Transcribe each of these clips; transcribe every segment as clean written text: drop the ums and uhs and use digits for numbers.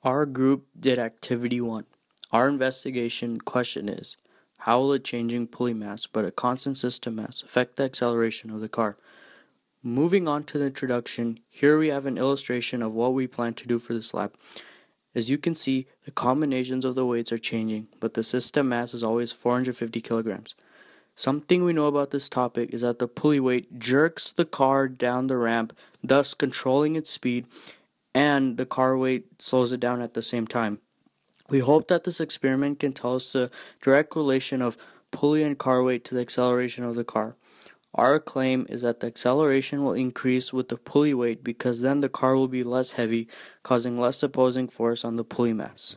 Our group did Activity 1. Our investigation question is, how will a changing pulley mass but a constant system mass affect the acceleration of the car? Moving on to the introduction, here we have an illustration of what we plan to do for this lab. As you can see, the combinations of the weights are changing, but the system mass is always 450 kilograms. Something we know about this topic is that the pulley weight jerks the car down the ramp, thus controlling its speed, and the car weight slows it down at the same time. We hope that this experiment can tell us the direct relation of pulley and car weight to the acceleration of the car. Our claim is that the acceleration will increase with the pulley weight because then the car will be less heavy, causing less opposing force on the pulley mass.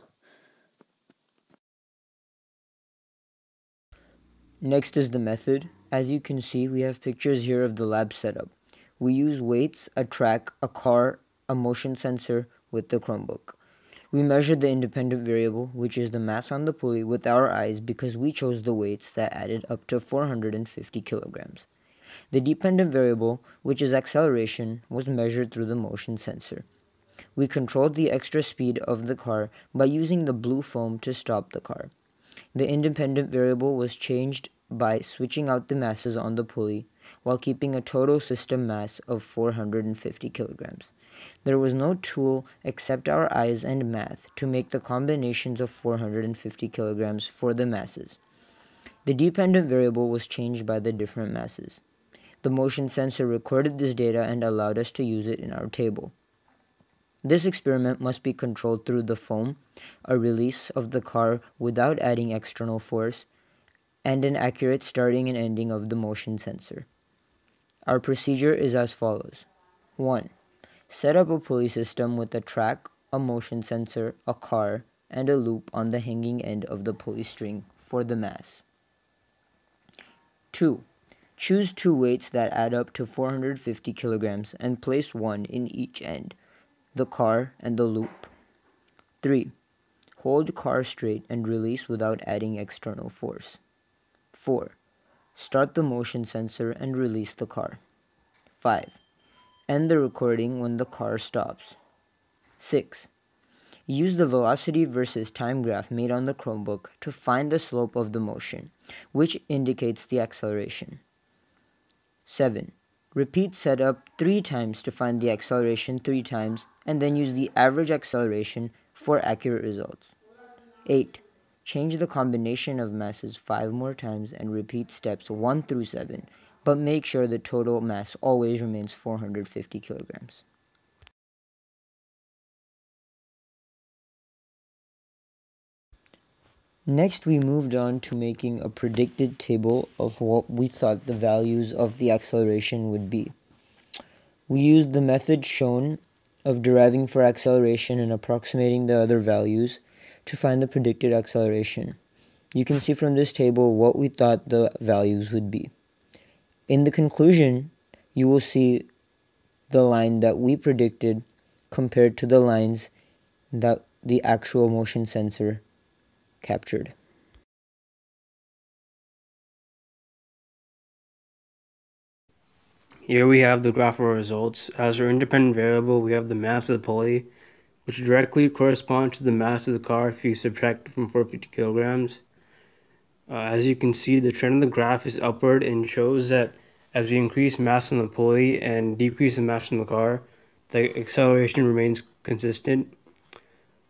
Next is the method. As you can see, we have pictures here of the lab setup. We use weights, a track, a car, a motion sensor with the Chromebook. We measured the independent variable, which is the mass on the pulley, with our eyes because we chose the weights that added up to 450 kilograms. The dependent variable, which is acceleration, was measured through the motion sensor. We controlled the extra speed of the car by using the blue foam to stop the car. The independent variable was changed by switching out the masses on the pulley while keeping a total system mass of 450 kilograms. There was no tool except our eyes and math to make the combinations of 450 kilograms for the masses. The dependent variable was changed by the different masses. The motion sensor recorded this data and allowed us to use it in our table. This experiment must be controlled through the foam, a release of the car without adding external force, and an accurate starting and ending of the motion sensor. Our procedure is as follows. 1. Set up a pulley system with a track, a motion sensor, a car, and a loop on the hanging end of the pulley string for the mass. 2. Choose two weights that add up to 450 kilograms and place one in each end, the car and the loop. 3. Hold car straight and release without adding external force. 4. Start the motion sensor and release the car. 5. End the recording when the car stops. 6. Use the velocity versus time graph made on the Chromebook to find the slope of the motion, which indicates the acceleration. 7. Repeat setup 3 times to find the acceleration 3 times and then use the average acceleration for accurate results. 8. Change the combination of masses 5 more times and repeat steps 1 through 7, but make sure the total mass always remains 450 kilograms. Next, we moved on to making a predicted table of what we thought the values of the acceleration would be. We used the method shown of deriving for acceleration and approximating the other values to find the predicted acceleration. You can see from this table what we thought the values would be. In the conclusion, you will see the line that we predicted compared to the lines that the actual motion sensor captured. Here we have the graphical results. As our independent variable, we have the mass of the pulley, which directly corresponds to the mass of the car if you subtract it from 450 kilograms. As you can see, the trend of the graph is upward and shows that as we increase mass on the pulley and decrease the mass in the car, the acceleration remains consistent.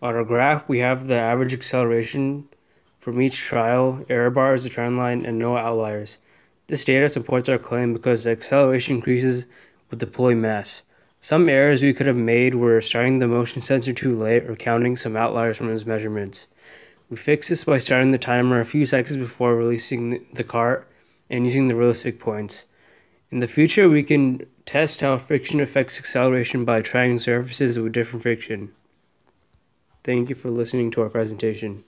On our graph, we have the average acceleration from each trial, error bars, the trend line, and no outliers. This data supports our claim because the acceleration increases with the pulley mass. Some errors we could have made were starting the motion sensor too late or counting some outliers from its measurements. We fixed this by starting the timer a few seconds before releasing the cart and using the realistic points. In the future, we can test how friction affects acceleration by trying surfaces with different friction. Thank you for listening to our presentation.